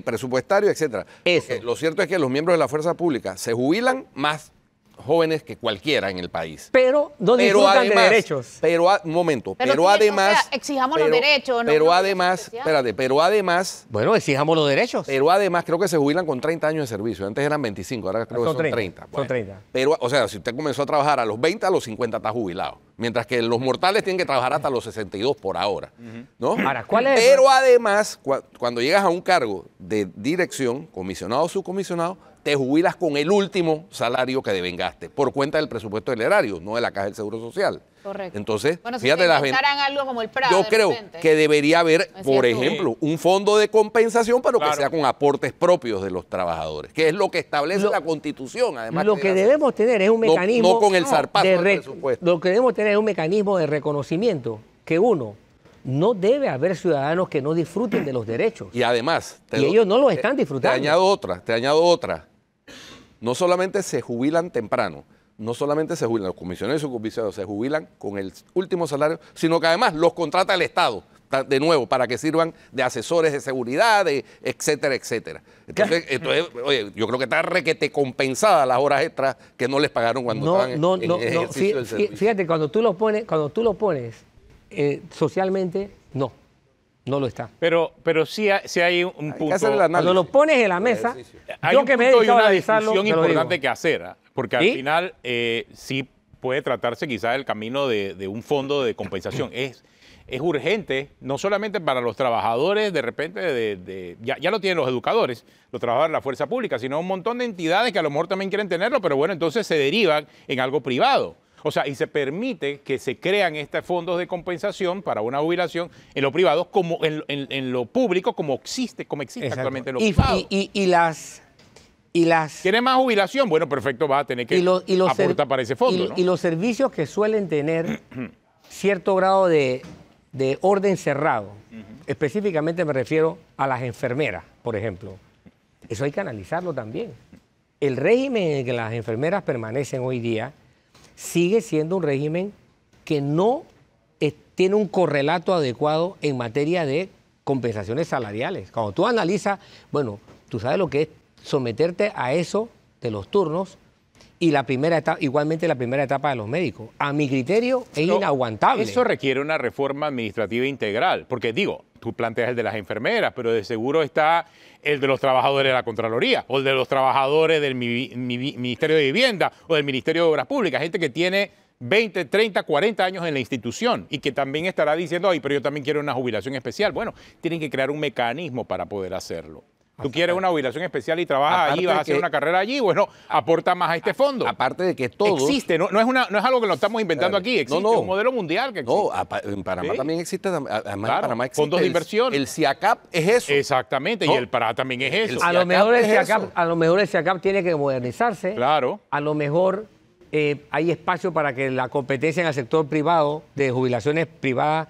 presupuestario, etcétera. Eso. Porque lo cierto es que los miembros de la fuerza pública se jubilan más jóvenes que cualquiera en el país. Pero no disfrutan de derechos. Un momento, Pero pero sí, además... o sea, exijamos los derechos, no Pero una además, jubilación espérate, pero además... Bueno, exijamos los derechos. Pero además creo que se jubilan con 30 años de servicio. Antes eran 25, ahora creo que son 30. Son 30. Pero, o sea, si usted comenzó a trabajar a los 20, a los 50 está jubilado. Mientras que los mortales tienen que trabajar hasta los 62 por ahora. ¿No? Ahora, ¿cuál es? Pero además, cuando llegas a un cargo de dirección, comisionado o subcomisionado, te jubilas con el último salario que devengaste, por cuenta del presupuesto del erario, no de la Caja del Seguro Social. Correcto. Entonces, Bueno, si fíjate te las inventaran algo como el PRA, yo de creo repente. que debería haber, Decías por tú. ejemplo, un fondo de compensación, pero Claro. que sea con aportes propios de los trabajadores, que es lo que establece la Constitución, además. Lo que debe hacer. debemos tener es un No- mecanismo no con el zarpazo del re- presupuesto. Lo que debemos tener es un mecanismo de reconocimiento que no debe haber ciudadanos que no disfruten de los derechos. Y además... Y ellos no lo están disfrutando. Te añado otra. No solamente se jubilan temprano, no solamente se jubilan, los comisionados y subcomisionados se jubilan con el último salario, sino que además los contrata el Estado, de nuevo, para que sirvan de asesores de seguridad, etcétera, etcétera. Entonces, oye, yo creo que está requete compensada las horas extras que no les pagaron cuando estaban en ejercicio del servicio. Fíjate, cuando tú lo pones socialmente, no lo está. Pero sí, sí hay un Hay que punto. hacer el análisis. Cuando lo pones en la mesa, ejercicio. Hay yo un que me he punto y dedicado a una analizarlo, discusión te lo digo. importante que hacer, porque al ¿Sí? final sí puede tratarse quizás del camino de un fondo de compensación. Es urgente, no solamente para los trabajadores, de repente, ya lo tienen los educadores, los trabajadores de la fuerza pública, sino un montón de entidades que a lo mejor también quieren tenerlo, pero bueno, entonces se derivan en algo privado. O sea, y se permite que se crean estos fondos de compensación para una jubilación en lo privado, como en lo público, como existe Exacto. actualmente en lo Y- privado. y las ¿Quiere más jubilación? Bueno, perfecto, va a tener que aportar para ese fondo, ¿no? y los servicios que suelen tener cierto grado de orden cerrado, específicamente me refiero a las enfermeras, por ejemplo. Eso hay que analizarlo también. El régimen en el que las enfermeras permanecen hoy día sigue siendo un régimen que no tiene un correlato adecuado en materia de compensaciones salariales. Cuando tú analizas, bueno, tú sabes lo que es someterte a eso de los turnos y la primera etapa, igualmente la primera etapa de los médicos. A mi criterio es inaguantable. Eso requiere una reforma administrativa integral, porque digo, tú planteas el de las enfermeras, pero de seguro está el de los trabajadores de la Contraloría, o el de los trabajadores del Ministerio de Vivienda, o del Ministerio de Obras Públicas, gente que tiene 20, 30, 40 años en la institución y que también estará diciendo, ay, pero yo también quiero una jubilación especial. Bueno, tienen que crear un mecanismo para poder hacerlo. Tú quieres una jubilación especial y trabajas allí, vas a hacer una carrera allí, bueno, aporta más a este fondo. Aparte de que todos... Existe, no es algo que lo estamos inventando aquí, existe un modelo mundial que existe. No, en Panamá ¿Sí? también existe, además Claro, en Panamá existe fondos de inversión. El CIACAP es eso. Exactamente, ¿No? y el PRA también es eso. A lo mejor el es CIACAP, eso. a lo mejor el CIACAP tiene que modernizarse. Claro. A lo mejor hay espacio para que la competencia en el sector privado de jubilaciones privadas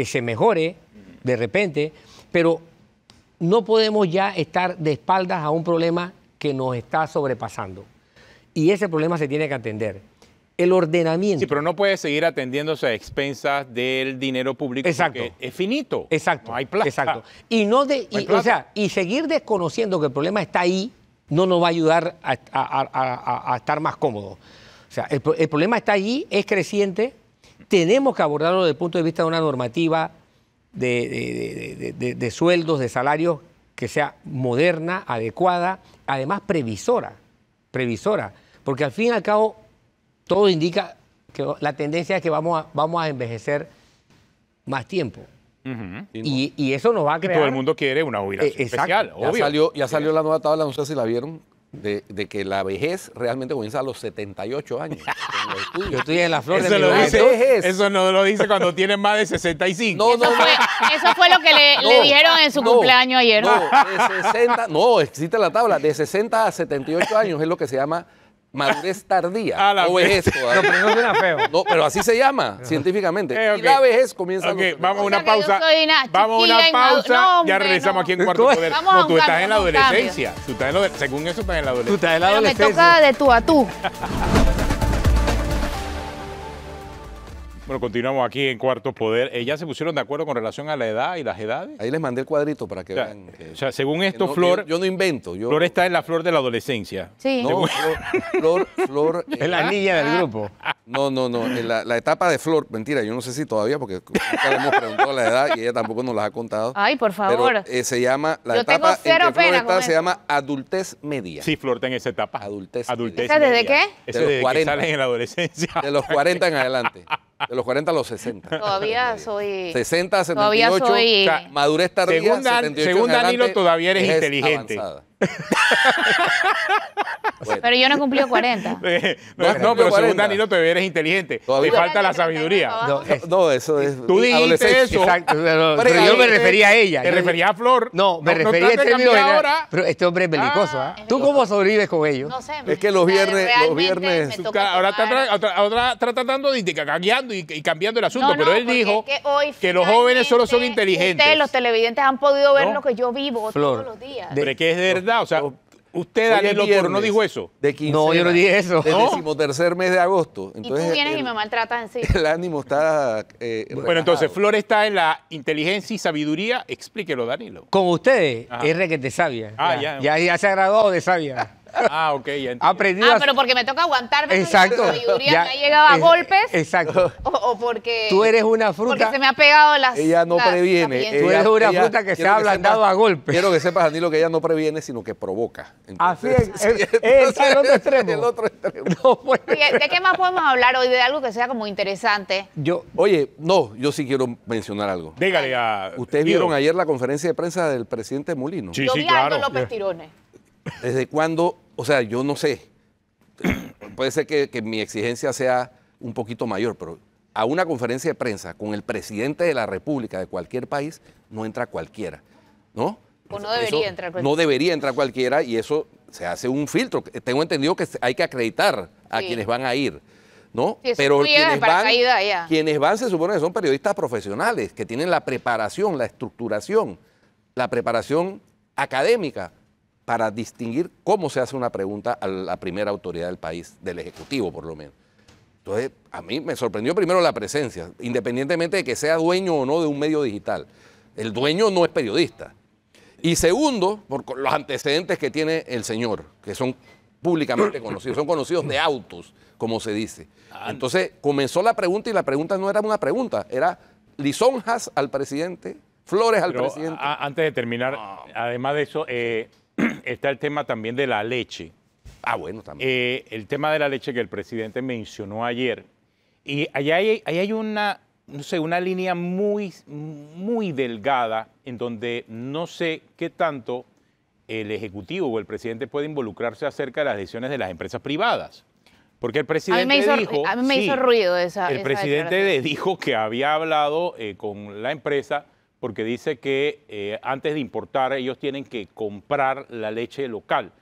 se mejore de repente, pero no podemos ya estar de espaldas a un problema que nos está sobrepasando. Y ese problema se tiene que atender. El ordenamiento. Sí, pero no puede seguir atendiéndose a expensas del dinero público. Exacto. Porque es finito. Exacto. No hay plata. Exacto. Y, no de, No hay y, plata. o sea, y seguir desconociendo que el problema está ahí no nos va a ayudar a estar más cómodos. O sea, el problema está allí, es creciente, tenemos que abordarlo desde el punto de vista de una normativa de sueldos, de salarios que sea moderna, adecuada, además previsora, porque al fin y al cabo todo indica que la tendencia es que vamos a envejecer más tiempo. Ujú. Y eso nos va a Y crear... todo el mundo quiere una jubilación exacto. especial, Ya obvio. salió la nueva tabla, no sé si la vieron, de que la vejez realmente comienza a los 78 años. en los estudios. Yo estoy en la flor de Eso, mi lo juventud. dice, vejez. eso no lo dice cuando tienen más de 65. No, no, no. Eso fue lo que le dijeron en su No, cumpleaños ayer. No, de 60, no, existe la tabla, de 60 a 78 años es lo que se llama madurez tardía A la o vejez No, todavía. pero no suena feo. No, pero así se llama científicamente. Ok. Y la vejez comienza a Ok, los vamos a O una sea que yo pausa. soy una Vamos a chiquilla una inmadura. pausa. No, Ya hombre, regresamos no. aquí en Cuarto ¿Cómo? Poder. Vamos a No, un tú estás cambio, en la vamos a un cambio. adolescencia. Tú estás según eso estás en la Tú adolescencia. estás en la Pero me adolescencia. toca de tú a tú. Bueno, continuamos aquí en Cuarto Poder. ¿Ya se pusieron de acuerdo con relación a la edad y las edades? Ahí les mandé el cuadrito para que O sea, vean. o sea, según esto, no, Flor, yo no invento. Flor está en la flor de la adolescencia. Sí. No, Flor. Es la niña del grupo. No. En la etapa de Flor, mentira, yo no sé si todavía, porque nunca le hemos preguntado la edad y ella tampoco nos la ha contado. Ay, por favor. Pero se llama, la Yo tengo etapa en cero que Flor pena está con se eso. llama adultez media. Sí, Flor está en esa etapa. Adultez. ¿Esa desde media. qué? Ese De los desde 40. que salen en la adolescencia. De los 40 en adelante. De los 40 a los 60. Todavía soy... 60 a Todavía 78. soy- O sea, madurez tardía. según Danilo, adelante, todavía eres vejez inteligente. avanzada. Bueno, Pero yo no he cumplido 40. No, No, pero según 40. Danilo todavía eres inteligente. Todavía. Te falta la sabiduría. no, eso es. Tú dijiste adolescencia. eso. Exacto, pero Pero yo me ahí, refería a ella. Te Yo- referías a Flor. No, me refería trates en de términos cambiar general. ahora. Pero este hombre es belicoso, ¿ah? ¿Tú cómo sobrevives con ellos? No sé. Es que los viernes- realmente me toca Ahora tomar- está tratando de cambiando y cambiando el asunto, No, pero él porque dijo es que, hoy que los jóvenes solo son finalmente inteligentes. Ustedes, los televidentes, han podido ver ¿No? lo que yo vivo Flor, todos los días. de- Pero es que es de verdad, o sea, usted, Hoy es Danilo Toro, no viernes dijo eso. De quincena, No, yo no dije eso. Del ¿No? 13º mes de agosto. Y tú Entonces, vienes y me maltratas en sí. el ánimo está. Bueno, entonces, Flor está en la inteligencia y sabiduría. Explíquelo, Danilo. Con ustedes Ajá. es requete sabia. Ah, ya se ha graduado de sabia. Ah, ok, ya Ha entiendo. aprendido a- Pero porque me toca aguantarme. Exacto. La sabiduría Ya, me ha llegado a golpes. Exacto. O porque... Tú eres una Porque fruta. se me ha pegado las... Ella no las previene. sapiencias. Tú eres una fruta que se quiero ha ablandado sepas- a golpes. Quiero que sepas, Danilo, que ella no previene, sino que provoca. Así Entonces, es el otro extremo. El otro extremo. No, pues, Oye, ¿de qué más podemos hablar hoy? De algo que sea como interesante. yo, Oye, no, yo sí quiero mencionar algo. Dígale a. Ustedes Guido. vieron ayer la conferencia de prensa del presidente Molino. Sí, Yo sí, vi a Aldo claro. López Tirones. ¿Desde cuándo? O sea, yo no sé. Puede ser que mi exigencia sea un poquito mayor, pero a una conferencia de prensa con el presidente de la República de cualquier país no entra cualquiera, ¿no? O no debería entrar cualquiera. No debería entrar cualquiera y eso se hace un filtro. Tengo entendido que hay que acreditar a Sí. quienes van a ir, ¿no? Sí, eso tú llegas de paracaídas ya. quienes van se supone que son periodistas profesionales, que tienen la preparación, la estructuración, la preparación académica para distinguir cómo se hace una pregunta a la primera autoridad del país, del Ejecutivo por lo menos. Entonces, a mí me sorprendió primero la presencia, independientemente de que sea dueño o no de un medio digital. El dueño no es periodista. Y segundo, por los antecedentes que tiene el señor, que son públicamente conocidos, son conocidos de autos, como se dice. Entonces, comenzó la pregunta y la pregunta no era una pregunta, era lisonjas al presidente, flores al Pero, presidente. antes de terminar, además de eso, está el tema también de la leche. Bueno, también. El tema de la leche que el presidente mencionó ayer Y ahí hay una, no sé, una línea muy, muy delgada en donde no sé qué tanto el Ejecutivo o el presidente puede involucrarse acerca de las decisiones de las empresas privadas. Porque el presidente dijo... A mí me hizo ruido esa El presidente declaración. dijo que había hablado con la empresa porque dice que antes de importar ellos tienen que comprar la leche local.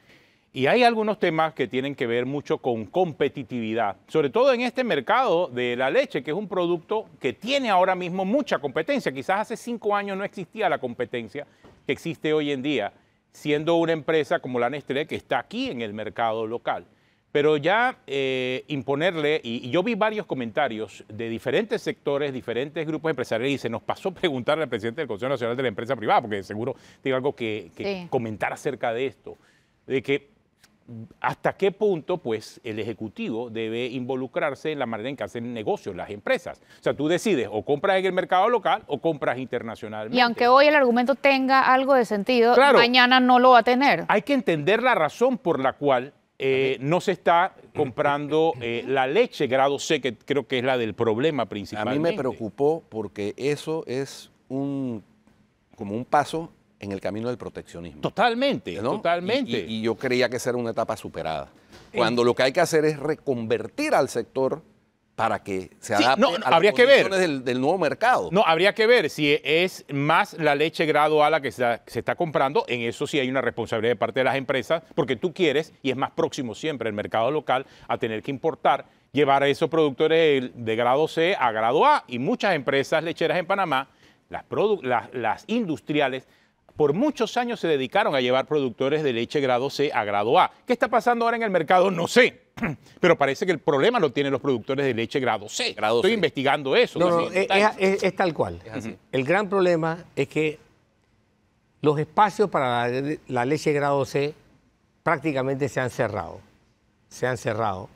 Y hay algunos temas que tienen que ver mucho con competitividad, sobre todo en este mercado de la leche, que es un producto que tiene ahora mismo mucha competencia. Quizás hace 5 años no existía la competencia que existe hoy en día, siendo una empresa como la Nestlé que está aquí en el mercado local. Pero ya imponerle, y yo vi varios comentarios de diferentes sectores, diferentes grupos empresariales, y se nos pasó preguntarle al presidente del Consejo Nacional de la Empresa Privada, porque seguro tiene algo que Sí. comentar acerca de esto, de que hasta qué punto pues, el Ejecutivo debe involucrarse en la manera en que hacen negocios las empresas. O sea, tú decides o compras en el mercado local o compras internacionalmente. Y aunque hoy el argumento tenga algo de sentido, Claro. mañana no lo va a tener. Hay que entender la razón por la cual no se está comprando la leche grado C, que creo que es la del problema A principal. mí me preocupó porque eso es como un paso en el camino del proteccionismo. Totalmente, ¿no? totalmente. Y yo creía que esa era una etapa superada. Cuando lo que hay que hacer es reconvertir al sector para que se Sí, adapte no, a las habría que ver. condiciones del nuevo mercado. No, habría que ver si es más la leche grado A la que se está comprando. En eso sí hay una responsabilidad de parte de las empresas, porque tú quieres, y es más próximo siempre el mercado local, a tener que importar, llevar a esos productores de grado C a grado A. Y muchas empresas lecheras en Panamá, las industriales, por muchos años se dedicaron a llevar productores de leche grado C a grado A. ¿Qué está pasando ahora en el mercado? No sé. Pero parece que el problema lo tienen los productores de leche grado C. Grado Estoy C. investigando eso. No, también. es tal cual. así. El gran problema es que los espacios para la leche grado C prácticamente se han cerrado. Se han cerrado.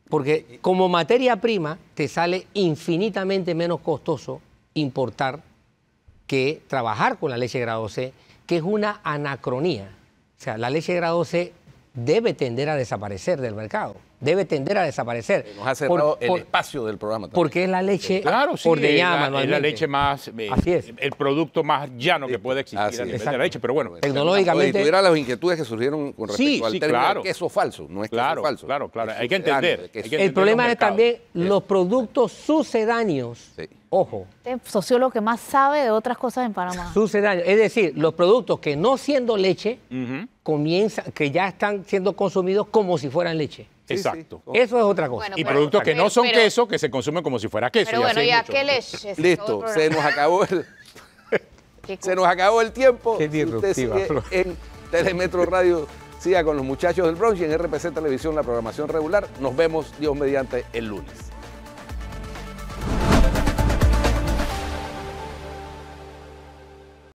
Porque como materia prima te sale infinitamente menos costoso importar que trabajar con la leche grado C, que es una anacronía. O sea, la leche grado C debe tender a desaparecer del mercado. Debe tender a desaparecer. Nos ha cerrado el espacio del programa también. Porque es la leche Claro, sí, ordeñada es la manualmente. leche más, Así es. el producto más llano que puede existir así a es. nivel de Exacto. la leche, pero bueno. Tecnológicamente- Oye, tuviera las inquietudes que surgieron con respecto Sí, al sí, término claro. del queso falso. No es Claro, queso falso. claro. Es Hay que sucedáneo entender. de queso. hay que El entender problema los es mercados. también los productos sucedáneos. Sí. Ojo, Este sociólogo que más sabe de otras cosas en Panamá. sucedáneos. Es decir, los productos que no siendo leche, Ujú, que ya están siendo consumidos como si fueran leche. Sí, exacto. sí. Eso es otra cosa. Bueno, Y pero- productos que no son pero- queso, que se consumen como si fuera queso. Pero y bueno, así ya, mucho. ¿qué leche? Listo, se nos acabó el, Qué se nos acabó el tiempo. Qué Si usted disruptiva, sigue Flor. en Telemetro Radio, siga con los muchachos del Bronx y en RPC Televisión la programación regular. Nos vemos, Dios mediante, el lunes.